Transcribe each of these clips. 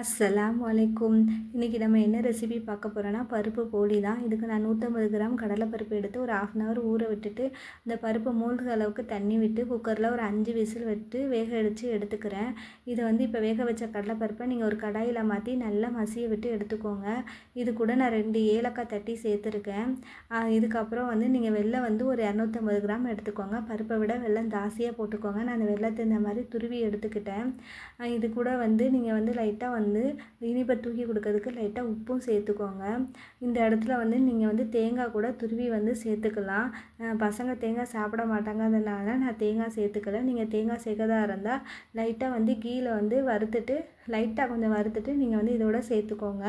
அஸ்ஸலாமு அலைக்கும். இன்றைக்கி நம்ம என்ன ரெசிபி பார்க்க போகிறோன்னா பருப்பு போலி தான். இதுக்கு நான் 150 கிராம் கடலைப்பருப்பு எடுத்து ஒரு 1/2 அன் ஹவர் ஊற விட்டுட்டு இந்த பருப்பை மூழ்கிற அளவுக்கு தண்ணி விட்டு குக்கரில் ஒரு 5 விசில் விட்டு வேக அடித்து எடுத்துக்கிறேன். இதை இப்போ வேக வச்ச கடலைப்பருப்பை நீங்கள் ஒரு கடாயில் மாற்றி நல்லா மசிய விட்டு எடுத்துக்கோங்க. இது கூட நான் 2 ஏலக்காய் தட்டி சேர்த்துருக்கேன். இதுக்கப்புறம் நீங்கள் வெல்லம் ஒரு 250 கிராம் எடுத்துக்கோங்க. பருப்பை விட வெல்லம் ஜாஸ்தியாக போட்டுக்கோங்க. நான் அந்த வெல்லத்தை இந்த மாதிரி துருவி எடுத்துக்கிட்டேன். இது கூட நீங்கள் லைட்டாக இனிப்பை தூக்கி கொடுக்கறதுக்கு லைட்டாக உப்பும் சேர்த்துக்கோங்க. இந்த இடத்துல நீங்கள் தேங்காய் கூட துருவி சேர்த்துக்கலாம். பசங்க தேங்காய் சாப்பிட மாட்டாங்க, அதனால நான் தேங்காய் சேர்த்துக்கல. நீங்கள் தேங்காய் சேர்க்கறதா இருந்தால் லைட்டாக கீழே வறுத்துட்டு லைட்டாக கொஞ்சம் வறுத்துட்டு நீங்கள் இதோட சேர்த்துக்கோங்க.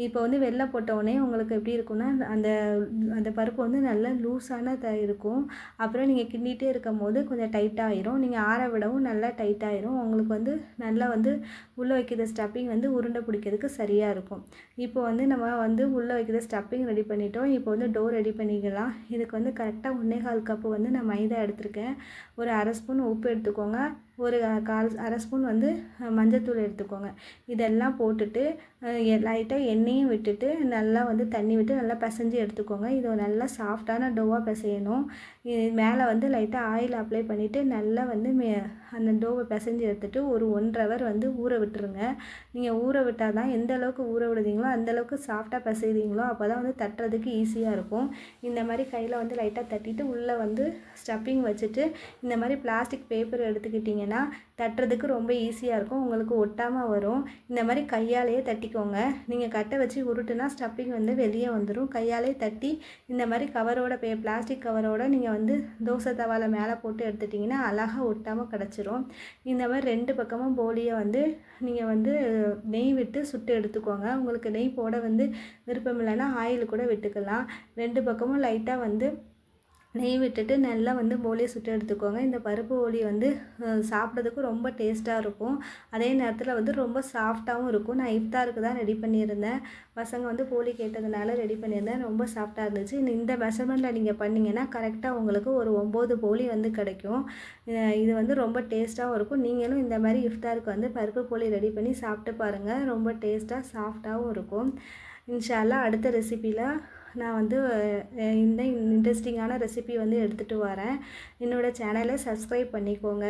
இப்போ வெல்லம் போட்ட உடனே உங்களுக்கு எப்படி இருக்குன்னா அந்த அந்த பருப்பு நல்லா லூஸான இருக்கும். அப்புறம் நீங்கள் கிண்டிகிட்டே இருக்கும் போது கொஞ்சம் டைட்டாக ஆயிரும். நீங்கள் ஆற விடவும் நல்லா டைட்டாகிடும். உங்களுக்கு நல்லா உள்ளே வைக்கிற ஸ்டப்பிங் உருண்டை பிடிக்கிறதுக்கு சரியாக இருக்கும். இப்போ நம்ம உள்ளே வைக்கிற ஸ்டப்பிங் ரெடி பண்ணிட்டோம். இப்போ டோ ரெடி பண்ணிக்கலாம். இதுக்கு கரெக்டாக 1/4 கப்பு நான் மைதா எடுத்திருக்கேன். ஒரு 1/2 ஸ்பூன் உப்பு எடுத்துக்கோங்க. ஒரு 1/2 ஸ்பூன் மஞ்சத்தூள் எடுத்துக்கோங்க. இதெல்லாம் போட்டுட்டு லைட்டாக எண்ணெயும் விட்டுட்டு நல்லா தண்ணி விட்டு நல்லா பிசைஞ்சு எடுத்துக்கோங்க. இது நல்லா சாஃப்டான டோவாக பிசையணும். மேலே லைட்டாக ஆயில் அப்ளை பண்ணிவிட்டு நல்லா அந்த டோவை பிசைஞ்சு எடுத்துகிட்டு ஒரு 1/2 ஹவர் ஊற விட்டுருங்க. நீங்கள் ஊற விட்டால் தான் எந்த அளவுக்கு ஊற விடுதீங்களோ அந்தளவுக்கு சாஃப்டாக பிசைகிறீங்களோ அப்போ தான் தட்டுறதுக்கு ஈஸியாக இருக்கும். இந்த மாதிரி கையில் லைட்டாக தட்டிட்டு உள்ளே ஸ்டப்பிங் வச்சுட்டு இந்த மாதிரி பிளாஸ்டிக் பேப்பர் எடுத்துக்கிட்டிங்கன்னா தட்டுறதுக்கு ரொம்ப ஈஸியாக இருக்கும். உங்களுக்கு ஒட்டாமல் வரும். இந்த மாதிரி கையாலேயே தட்டிக்கோங்க. நீங்கள் கட்டை வச்சு உருட்டுனா ஸ்டப்பிங் வெளியே வந்துடும். கையாலே தட்டி இந்த மாதிரி கவரோட பிளாஸ்டிக் கவரோட நீங்கள் தோசை தவாவில் மேலே போட்டு எடுத்துட்டிங்கன்னா அழகாக ஒட்டாமல் கிடச்சிரும். இந்த மாதிரி 2 பக்கமும் போலியை நீங்கள் நெய் விட்டு சுட்டு எடுத்துக்கோங்க. உங்களுக்கு நெய் போட விருப்பம் இல்லைன்னா ஆயில் கூட விட்டுக்கலாம். 2 பக்கமும் லைட்டாக நெய் விட்டுட்டு நல்லா போலியை சுட்டு எடுத்துக்கோங்க. இந்த பருப்பு போலி சாப்பிட்றதுக்கு ரொம்ப டேஸ்ட்டாக இருக்கும். அதே நேரத்தில் ரொம்ப சாஃப்டாகவும் இருக்கும். நான் இஃப்தாருக்கு தான் ரெடி பண்ணியிருந்தேன். பசங்க போலி கேட்டதுனால ரெடி பண்ணியிருந்தேன். ரொம்ப சாஃப்டாக இருந்துச்சு. இந்த மெஷர்மெண்ட்டில் நீங்கள் பண்ணிங்கன்னா கரெக்டாக உங்களுக்கு ஒரு 9 போலி கிடைக்கும். இது ரொம்ப டேஸ்ட்டாகவும் இருக்கும். நீங்களும் இந்த மாதிரி இஃப்தாருக்கு பருப்பு போலி ரெடி பண்ணி சாப்பிட்டு பாருங்கள். ரொம்ப டேஸ்ட்டாக சாஃப்டாகவும் இருக்கும். இன்ஷா அல்லாஹ் அடுத்த ரெசிப்பியில் நான் இந்த இன்ட்ரெஸ்டிங்கான ரெசிபி எடுத்துகிட்டு வரேன். என்னோடய சேனலை சப்ஸ்கிரைப் பண்ணிக்கோங்க.